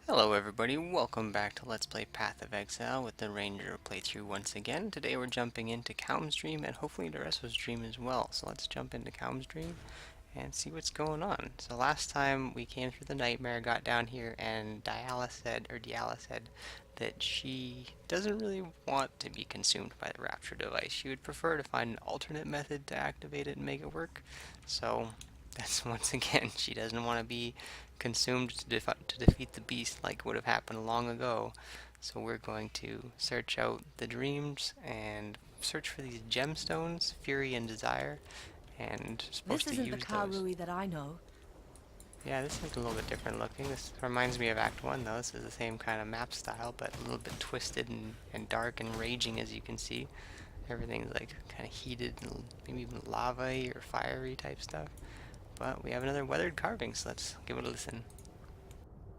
Hello everybody, welcome back to Let's Play Path of Exile with the Ranger playthrough once again. Today we're jumping into Kaom's dream and hopefully the rest of his dream as well. So let's jump into Kaom's dream and see what's going on. So last time we came through the nightmare, got down here, and Diala said that she doesn't really want to be consumed by the rapture device. She would prefer to find an alternate method to activate it and make it work. So that's once again, she doesn't want to be consumed to defeat the beast like would have happened long ago. So we're going to search out the dreams and search for these gemstones, Fury and Desire, and This supposed to isn't the use those. Karui that I know. Yeah, this is a little bit different looking. This reminds me of Act 1 though. This is the same kind of map style, but a little bit twisted and dark and raging, as you can see. Everything's like kind of heated, maybe even lava-y or fiery type stuff. But we have another weathered carving, so let's give it a listen.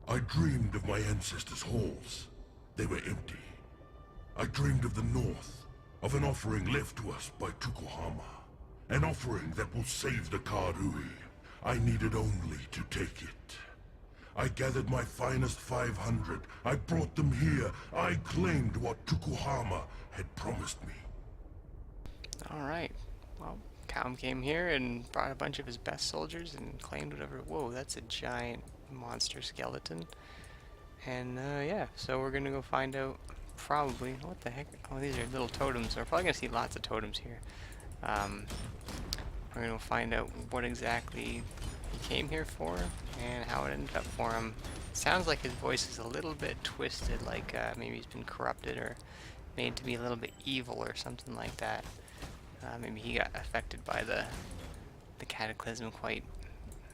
I dreamed of my ancestors' halls. They were empty. I dreamed of the north, of an offering left to us by Tukuhama. An offering that will save the Karui. I needed only to take it. I gathered my finest 500. I brought them here. I claimed what Tukuhama had promised me. Alright, well, Kaom came here and brought a bunch of his best soldiers and claimed whatever. Whoa, that's a giant monster skeleton. And yeah, so we're gonna go find out probably. What the heck? Oh, these are little totems. We're probably gonna see lots of totems here. We're gonna find out what exactly he came here for and how it ended up for him. Sounds like his voice is a little bit twisted, like maybe he's been corrupted or made to be a little bit evil or something like that. Maybe he got affected by the cataclysm quite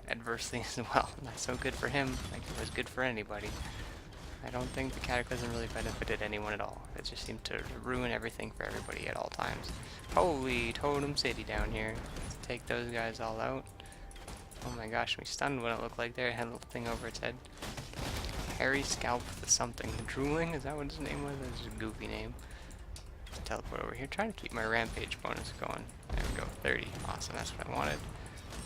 adversely as well. Not so good for him, like it was good for anybody. I don't think the cataclysm really benefited anyone at all. It just seemed to ruin everything for everybody at all times. Holy Totem City down here. Let's take those guys all out. Oh my gosh, we stunned what it looked like there. It had a little thing over its head. Hairy Scalp with something. Drooling? Is that what his name was? That's just a goofy name. Let's teleport over here. Trying to keep my rampage bonus going. There we go. 30. Awesome, that's what I wanted.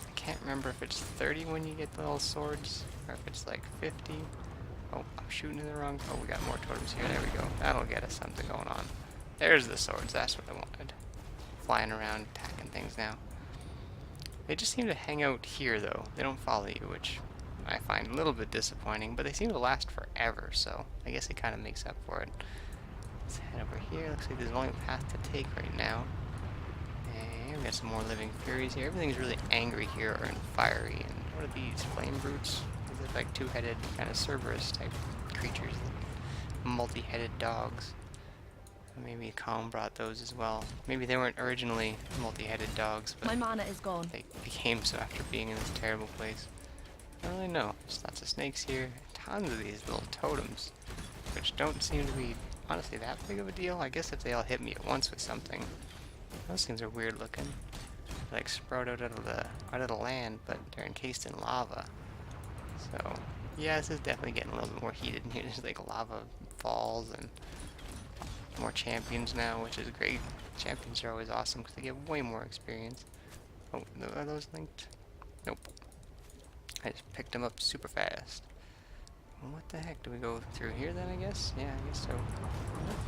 I can't remember if it's 30 when you get the little swords, or if it's like 50. Oh, I'm shooting in the wrong. Oh, we got more totems here. There we go. That'll get us something going on. There's the swords. That's what I wanted. Flying around, attacking things now. They just seem to hang out here, though. They don't follow you, which I find a little bit disappointing, but they seem to last forever, so I guess it kind of makes up for it. Let's head over here. Looks like there's only a path to take right now. And we got some more living furies here. Everything's really angry here and fiery. And what are these? Flame brutes? These look like two-headed, kind of Cerberus type creatures. Multi-headed dogs. Maybe Kaom brought those as well. Maybe they weren't originally multi-headed dogs, but My mana is gone. they became so after being in this terrible place. I don't really know. There's lots of snakes here. Tons of these little totems, which don't seem to be honestly that big of a deal. I guess if they all hit me at once with something. Those things are weird looking. They like sprout out of the land, but they're encased in lava. So yeah, this is definitely getting a little bit more heated in here. There's like lava falls and more champions now, which is great. Champions are always awesome because they get way more experience. Oh, are those linked? Nope. I just picked them up super fast. What the heck? Do we go through here then, I guess? Yeah, I guess so.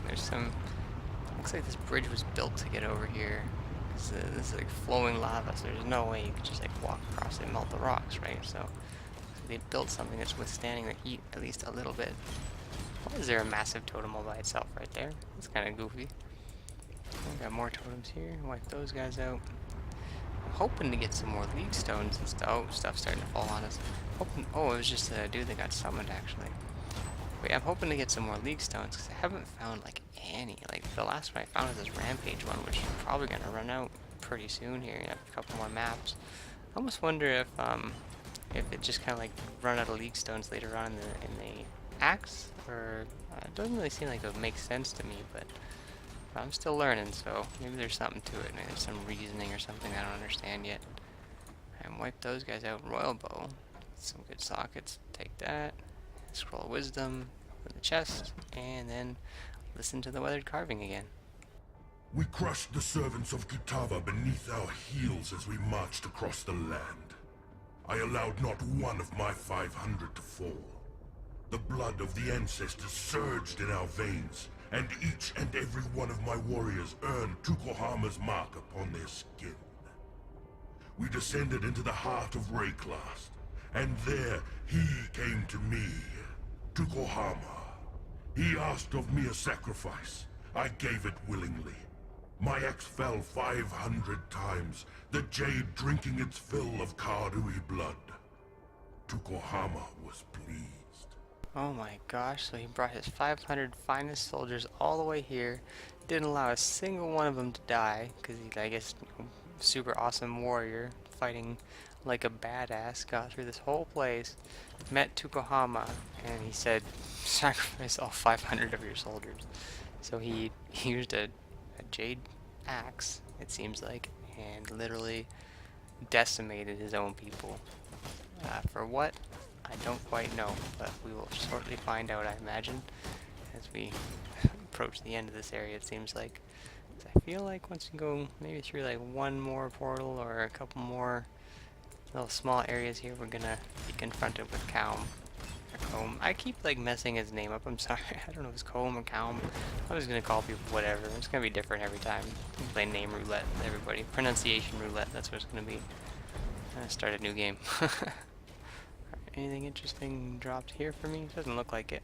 There's some... Looks like this bridge was built to get over here. This is like flowing lava, so there's no way you could just like walk across it and melt the rocks, right? So they built something that's withstanding the heat at least a little bit. Why is there a massive totem all by itself right there? That's kind of goofy. We got more totems here. Wipe those guys out. I'm hoping to get some more league stones and stuff. Oh, stuff's starting to fall on us. Oh, it was just a dude that got summoned actually. Wait, I'm hoping to get some more league stones because I haven't found like any. Like the last one I found was this rampage one, which is probably gonna run out pretty soon here. A couple more maps. I almost wonder if it just kind of like run out of league stones later on in the axe, or it doesn't really seem like it would make sense to me, but I'm still learning, so maybe there's something to it. Maybe there's some reasoning or something I don't understand yet. And wipe those guys out. Royal bow, some good sockets. Take that. Scroll of wisdom for the chest, and then listen to the weathered carving again. We crushed the servants of Kitava beneath our heels as we marched across the land. I allowed not one of my 500 to fall. The blood of the ancestors surged in our veins, and each and every one of my warriors earned Tukohama's mark upon their skin. We descended into the heart of Rayclast, and there he came to me, Tukohama. He asked of me a sacrifice. I gave it willingly. My axe fell 500 times, the jade drinking its fill of Karui blood. Tukohama was pleased. Oh my gosh, so he brought his 500 finest soldiers all the way here, didn't allow a single one of them to die, because he's, I guess, super awesome warrior, fighting like a badass, got through this whole place, met Tukohama, and he said, sacrifice all 500 of your soldiers. So he used a jade axe, it seems like, and literally decimated his own people. For what? I don't quite know, but we will shortly find out, I imagine, as we approach the end of this area, it seems like. I feel like once we go maybe through like one more portal or a couple more little small areas here, we're gonna be confronted with Kaom. Or Kaom. I keep like messing his name up, I'm sorry. I don't know if it's Kaom or Kaom. I'm just gonna call people whatever. It's gonna be different every time. We play name roulette with everybody. Pronunciation roulette, that's what it's gonna be. Start a new game. Anything interesting dropped here for me? Doesn't look like it.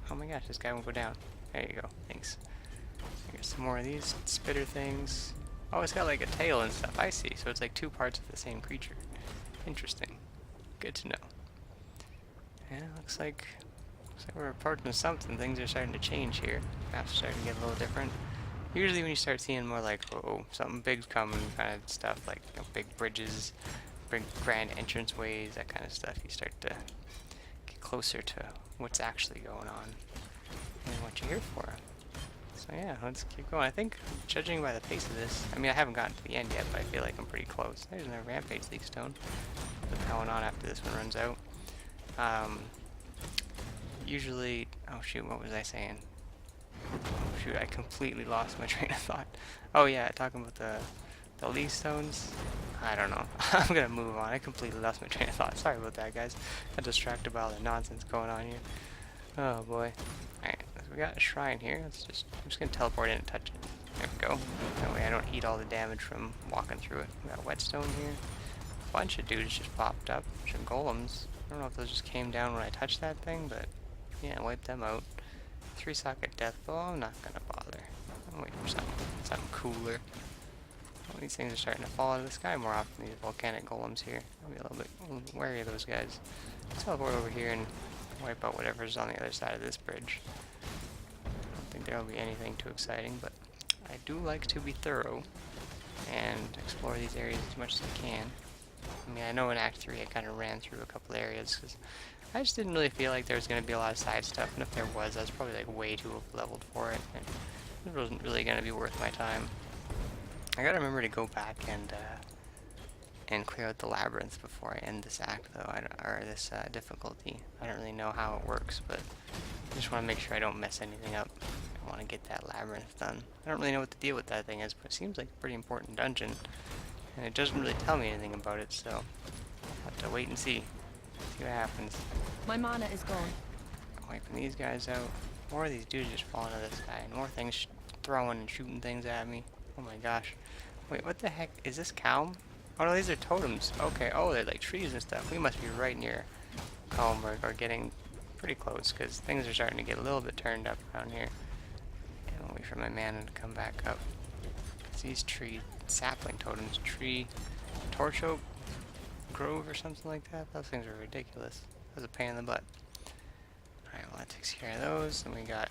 Oh my gosh, this guy won't go down. There you go, thanks. Here's some more of these spitter things. Oh, it's got like a tail and stuff. I see, so it's like two parts of the same creature. Interesting. Good to know. Yeah, looks like we're approaching something. Things are starting to change here. Maps are starting to get a little different. Usually when you start seeing more like, oh, something big's coming kind of stuff, like big bridges, big grand entranceways, that kind of stuff, you start to get closer to what's actually going on and what you're here for. So yeah, let's keep going. I think, judging by the pace of this, I mean, I haven't gotten to the end yet, but I feel like I'm pretty close. There's another Rampage Leaf Stone. What's going on after this one runs out? Usually, oh shoot, what was I saying? Oh shoot, I completely lost my train of thought. Oh yeah, talking about the leaf stones. I don't know. I'm gonna move on. I completely lost my train of thought. Sorry about that, guys. Got distracted by all the nonsense going on here. Oh boy. Alright, so we got a shrine here. I'm just gonna teleport in and touch it. There we go. That way I don't eat all the damage from walking through it. We got whetstone here. A bunch of dudes just popped up. A bunch of golems. I don't know if those just came down when I touched that thing, but yeah, wipe them out. 3-socket death bow. I'm not gonna bother. I'm waiting for something cooler. All these things are starting to fall out of the sky more often, these volcanic golems here. I'll be a little bit wary of those guys. Let's teleport over here and wipe out whatever's on the other side of this bridge. I don't think there will be anything too exciting, but I do like to be thorough and explore these areas as much as I can. I mean, I know in Act 3 I kind of ran through a couple areas because I just didn't really feel like there was going to be a lot of side stuff, and if there was, I was probably like way too leveled for it, and it wasn't really going to be worth my time. I gotta remember to go back and clear out the labyrinth before I end this act, though, or this difficulty. I don't really know how it works, but I just want to make sure I don't mess anything up. I want to get that labyrinth done. I don't really know what the deal with that thing is, but it seems like a pretty important dungeon, and it doesn't really tell me anything about it, so I'll have to wait and see what happens. My mana is gone. Wiping these guys out. More of these dudes just falling out of the sky, and more things throwing and shooting things at me. Oh my gosh. Wait, what the heck? Is this Kaom? Oh no, these are totems. Okay, oh, they're like trees and stuff. We must be right near Kaom, or getting pretty close, because things are starting to get a little bit turned up around here. And I'll wait for my mana to come back up. It's these tree sapling totems, tree torch oak grove or something like that. Those things are ridiculous. That was a pain in the butt. Alright, well that takes care of those. And we got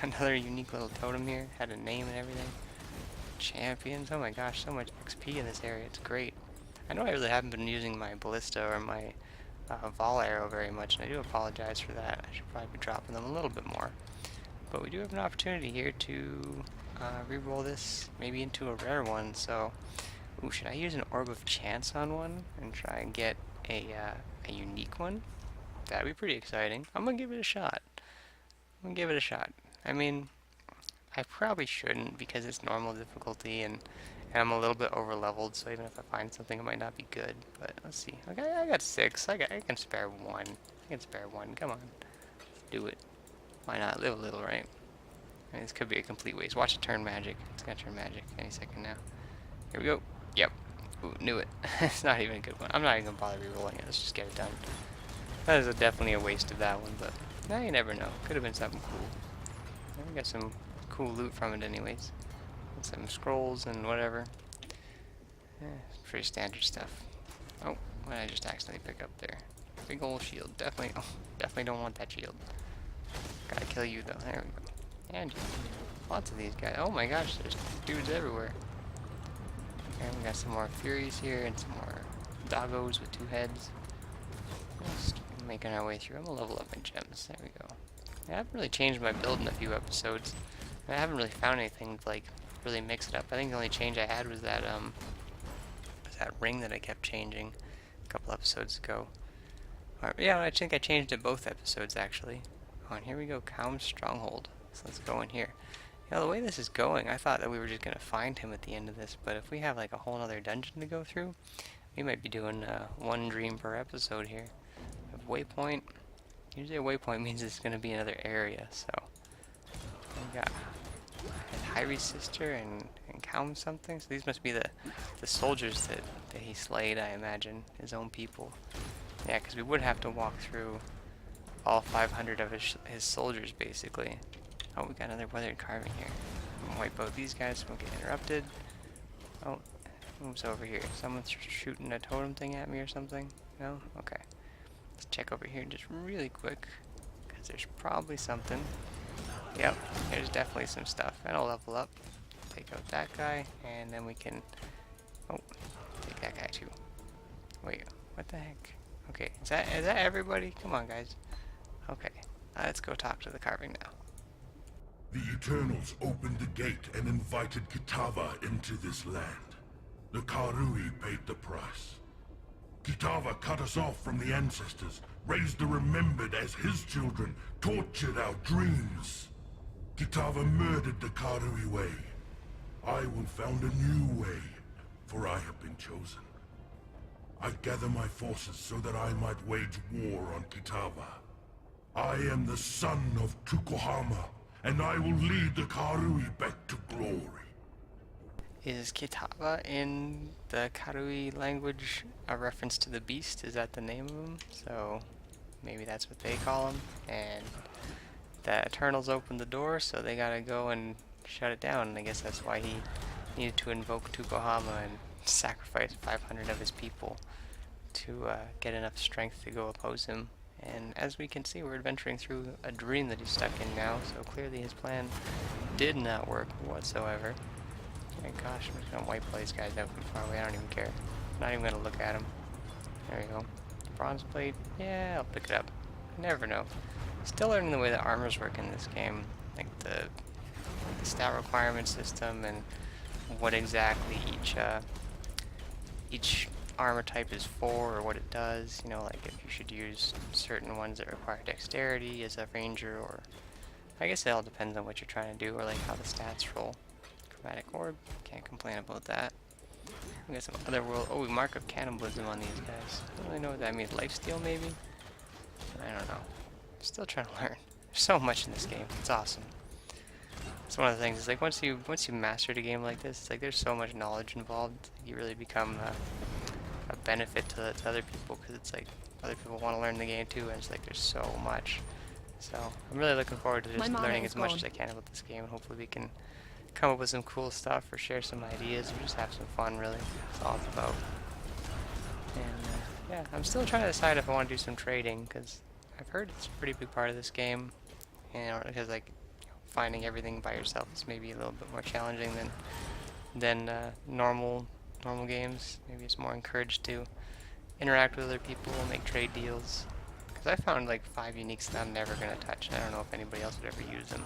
another unique little totem here. Had a name and everything. Champions. Oh my gosh, so much XP in this area. It's great. I know I really haven't been using my ballista or my vol arrow very much, and I do apologize for that. I should probably be dropping them a little bit more. But we do have an opportunity here to re-roll this maybe into a rare one. So, ooh, should I use an Orb of Chance on one and try and get a unique one? That'd be pretty exciting. I'm gonna give it a shot. I mean, I probably shouldn't because it's normal difficulty and I'm a little bit over leveled, so even if I find something it might not be good. But let's see. Okay, I got 6. I can spare 1. Come on. do it. Why not? Live a little, right? I mean, this could be a complete waste. Watch it turn magic. It's gonna turn magic any second now. Here we go. Yep. Ooh, knew it. It's not even a good one. I'm not even gonna bother re-rolling it. Let's just get it done. That is definitely a waste of that one, but now you never know. Could have been something cool. We got some cool loot from it anyways. And some scrolls and whatever. Pretty standard stuff. Oh, what did I just accidentally pick up there? Big old shield. Definitely, oh, definitely don't want that shield. Gotta kill you though. There we go. And you. Lots of these guys. Oh my gosh, there's dudes everywhere. And we got some more Furies here and some more doggos with 2 heads. Just making our way through. I'm gonna level up my gems. There we go. I haven't really changed my build in a few episodes. I haven't really found anything to like really mix it up. I think the only change I had was that ring that I kept changing a couple episodes ago. Or, yeah, I think I changed it both episodes actually. Oh, and here we go, Kaom's stronghold. So let's go in here. You know, the way this is going, I thought that we were just gonna find him at the end of this, but if we have like a whole other dungeon to go through, we might be doing one dream per episode here. Waypoint. Usually a waypoint means it's gonna be another area, so we got Hyri's sister and Kaom something. So these must be the soldiers that he slayed, I imagine, his own people. Yeah, because we would have to walk through all 500 of his soldiers, basically. Oh, we got another weathered carving here. I'm gonna wipe out these guys so we won't get interrupted. Oh, who's over here? Someone's shooting a totem thing at me or something? No? Okay. Let's check over here just really quick, because there's probably something. Yep, there's definitely some stuff. And I'll level up. Take out that guy, and then we can... Oh, take that guy too. Wait, what the heck? Okay, is that everybody? Come on, guys. Okay, let's go talk to the carving now. The Eternals opened the gate and invited Kitava into this land. The Karui paid the price. Kitava cut us off from the ancestors, raised the remembered as his children, tortured our dreams. Kitava murdered the Karui way. I will found a new way, for I have been chosen. I gather my forces so that I might wage war on Kitava. I am the son of Tukohama, and I will lead the Karui back to glory. Is Kitava in the Karui language a reference to the beast? Is that the name of him? So maybe that's what they call him. And the Eternals opened the door, so they gotta go and shut it down. And I guess that's why he needed to invoke Tukohama and sacrifice 500 of his people to get enough strength to go oppose him. And as we can see, we're adventuring through a dream that he's stuck in now, so clearly his plan did not work whatsoever. My gosh, I'm just gonna wipe all these guys out from far away. I don't even care. I'm not even gonna look at them. There we go. Bronze plate. Yeah, I'll pick it up. You never know. Still learning the way the armors work in this game, like the stat requirement system and what exactly each armor type is for, or what it does. You know, like if you should use certain ones that require dexterity as a ranger, or I guess it all depends on what you're trying to do, or like how the stats roll. Chromatic orb, can't complain about that. We got some other world. Oh, mark of cannibalism on these guys. I don't really know what that means. Lifesteal maybe? I don't know. Still trying to learn. There's so much in this game. It's awesome. It's one of the things. It's like once you mastered a game like this, it's like there's so much knowledge involved. You really become a benefit to other people, because it's like other people want to learn the game too, and it's like there's so much. So I'm really looking forward to just learning as much as I can about this game, and hopefully we can come up with some cool stuff, or share some ideas, or just have some fun. Really, that's all it's about. And yeah, I'm still trying to decide if I want to do some trading, because I've heard it's a pretty big part of this game, and because like finding everything by yourself is maybe a little bit more challenging than normal games. Maybe it's more encouraged to interact with other people, make trade deals. Because I found like 5 uniques that I'm never gonna touch. I don't know if anybody else would ever use them.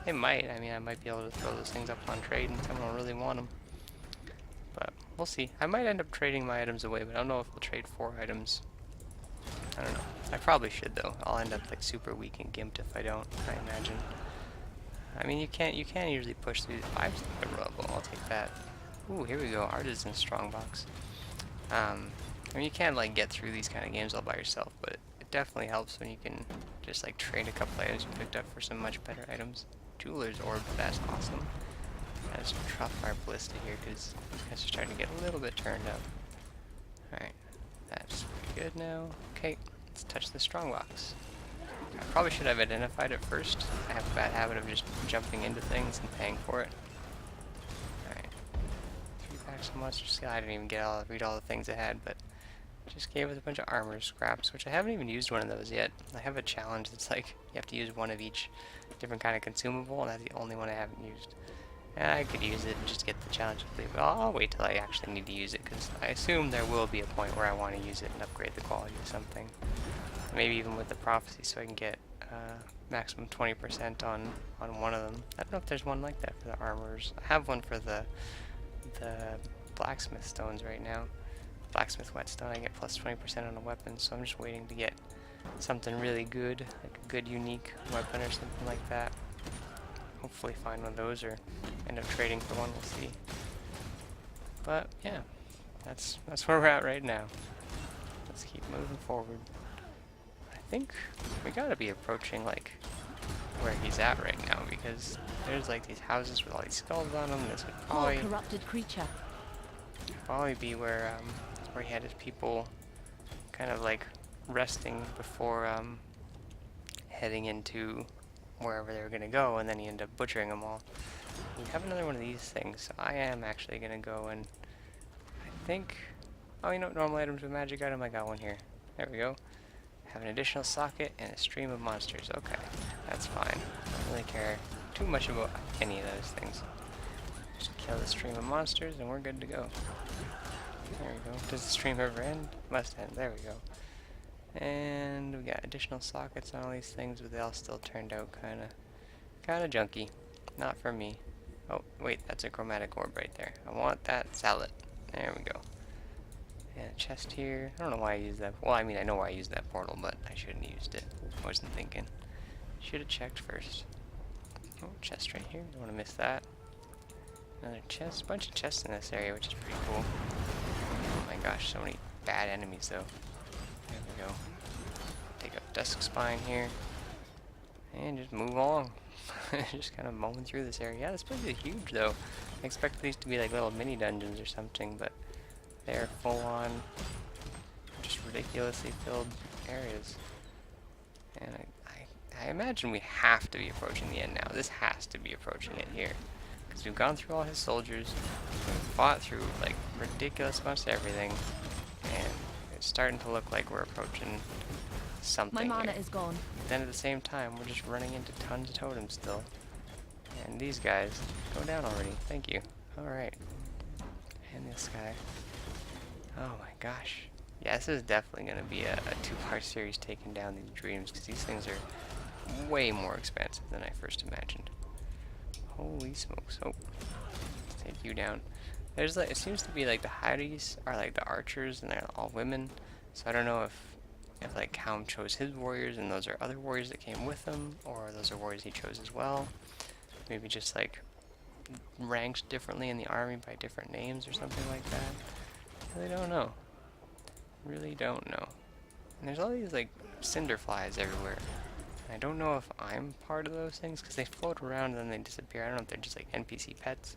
They might. I mean, I might be able to throw those things up on trade and someone will really want them. But we'll see. I might end up trading my items away, but I don't know if I'll trade 4 items. I don't know. I probably should though. I'll end up like super weak and gimped if I don't, I imagine. I mean, you can't usually push through 5 level. I'll take that. Ooh, here we go. Artisan Strongbox. I mean, you can't like get through these kind of games all by yourself, but definitely helps when you can just like trade a couple items you picked up for some much better items. Jeweler's orb, that's awesome. Let's drop our ballista here because these guys are starting to get a little bit turned up. Alright, that's pretty good now. Okay, let's touch the strongbox. I probably should have identified it first. I have a bad habit of just jumping into things and paying for it. Alright, 3 packs of monster seal. I didn't even read all the things I had, but just gave us a bunch of armor scraps, which I haven't even used one of those yet. I have a challenge that's like, you have to use one of each different kind of consumable, and that's the only one I haven't used. And I could use it and just get the challenge complete, but I'll wait till I actually need to use it, because I assume there will be a point where I want to use it and upgrade the quality of something. Maybe even with the prophecy, so I can get maximum 20% on one of them. I don't know if there's one like that for the armors. I have one for the blacksmith stones right now. Blacksmith whetstone, I get plus 20% on a weapon, so I'm just waiting to get something really good, like a good unique weapon or something like that. Hopefully find one of those or end up trading for one, we'll see. But yeah, that's where we're at right now. Let's keep moving forward. I think we gotta be approaching like where he's at right now, because there's like these houses with all these skulls on them. This would probably corrupted creature. Probably be where he had his people kind of like resting before heading into wherever they were gonna go, and then he ended up butchering them all. We have another one of these things, so I am actually gonna go and I think, oh, you know, normal items with magic item, I got one here. There we go. Have an additional socket and a stream of monsters. Okay, that's fine. Don't really care too much about any of those things. Just kill the stream of monsters and we're good to go. There we go. Does the stream ever end? Must end. There we go. And we got additional sockets on all these things, but they all still turned out kinda junky. Not for me. Oh, wait, that's a chromatic orb right there. I want that. Sell it. There we go. And a chest here. I don't know why I used that. Well, I mean, I know why I used that portal, but I shouldn't have used it. I wasn't thinking. Should have checked first. Oh, chest right here. Don't want to miss that. Another chest. A bunch of chests in this area, which is pretty cool. Oh my gosh, so many bad enemies, though. There we go. Take up Dusk Spine here. And just move along. Just kind of mowing through this area. Yeah, this place is huge, though. I expected these to be like little mini dungeons or something, but they're full-on, just ridiculously filled areas. And I imagine we have to be approaching the end now. This has to be approaching it here. Because we've gone through all his soldiers, we've fought through like ridiculous amounts of everything, and it's starting to look like we're approaching something. My mana here. is gone. But then at the same time, we're just running into tons of totems still. And these guys, go down already. Thank you. Alright. And this guy. Oh my gosh. Yeah, this is definitely going to be a two-part series taking down these dreams, because these things are way more expensive than I first imagined. Holy smokes. Oh. Let's take you down. There's like, it seems to be like the Hades are like the archers, and they're all women. So I don't know if like Kaom chose his warriors and those are other warriors that came with him, or those are warriors he chose as well. Maybe just like ranked differently in the army by different names or something like that. Really don't know. Really don't know. And there's all these like cinder flies everywhere. And I don't know if I'm part of those things, because they float around and then they disappear. I don't know if they're just like NPC pets.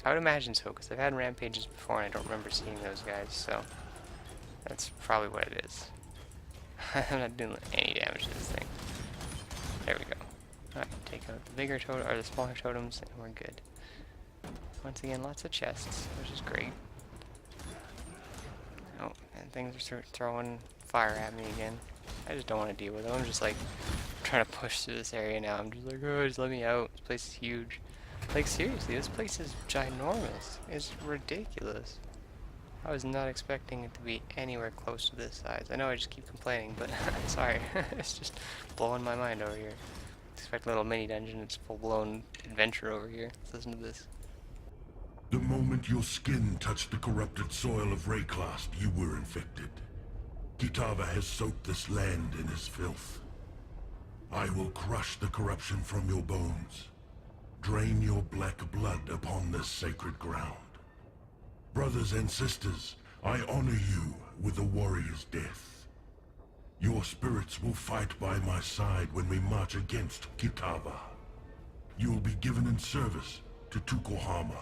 I would imagine so, because I've had rampages before and I don't remember seeing those guys, so that's probably what it is. I'm not doing any damage to this thing. There we go. Alright, take out the bigger totem, or the smaller totems, and we're good. Once again, lots of chests, which is great. Oh, and things are throwing fire at me again. I just don't want to deal with them. I'm just like trying to push through this area now. I'm just like, oh, just let me out. This place is huge. Like, seriously, this place is ginormous. It's ridiculous. I was not expecting it to be anywhere close to this size. I know I just keep complaining, but I'm sorry. It's just blowing my mind over here. Expect a little mini dungeon. It's full-blown adventure over here. Let's listen to this. The moment your skin touched the corrupted soil of Rayclast, you were infected. Kitava has soaked this land in his filth. I will crush the corruption from your bones. Drain your black blood upon this sacred ground. Brothers and sisters, I honor you with a warrior's death. Your spirits will fight by my side when we march against Kitava. You will be given in service to Tukohama.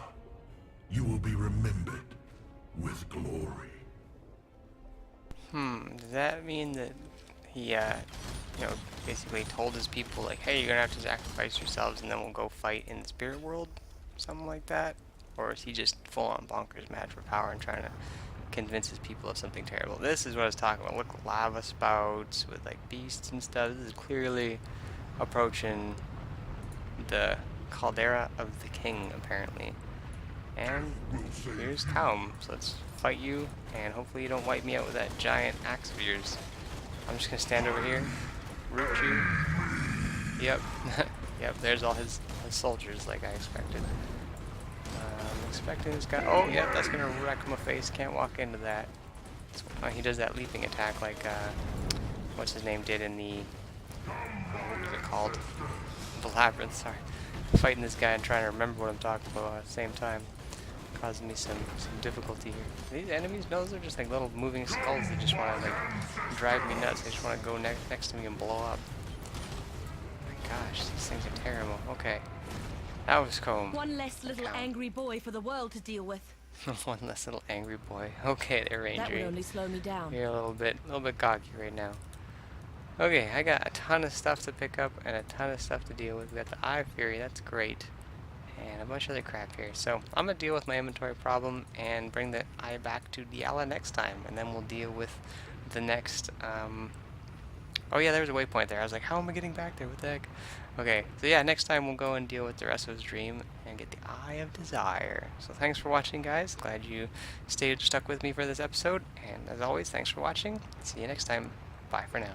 You will be remembered with glory. Does that mean that he, basically told his people, like, hey, you're gonna have to sacrifice yourselves and then we'll go fight in the spirit world? Something like that? Or is he just full-on bonkers mad for power and trying to convince his people of something terrible? This is what I was talking about. Look, lava spouts with, like, beasts and stuff. This is clearly approaching the caldera of the king, apparently. And here's Kaom. So let's fight you, and hopefully you don't wipe me out with that giant axe of yours. I'm just gonna stand over here, root you. Yep, yep. There's all his soldiers, like I expected. I'm expecting this guy. Oh, yep. That's gonna wreck my face. Can't walk into that. He does that leaping attack, like what's his name did in the what is it called? The labyrinth. Sorry. Fighting this guy and trying to remember what I'm talking about at the same time. Causing me some difficulty here. These enemies, no, those are just like little moving skulls that just want to like drive me nuts. They just want to go next to me and blow up. My gosh, these things are terrible. Okay, that was Kaom. One less little angry boy for the world to deal with. One less little angry boy. Okay, there, Ranger. That would only slow me down. You're a little bit cocky right now. Okay, I got a ton of stuff to pick up and a ton of stuff to deal with. We got the Eye of Fury, that's great. And a bunch of other crap here. So I'm going to deal with my inventory problem and bring the eye back to Diala next time. And then we'll deal with the next... Oh yeah, there was a waypoint there. I was like, how am I getting back there? What the heck? Okay, so yeah, next time we'll go and deal with the rest of his dream and get the Eye of Desire. So thanks for watching, guys. Glad you stuck with me for this episode. And as always, thanks for watching. See you next time. Bye for now.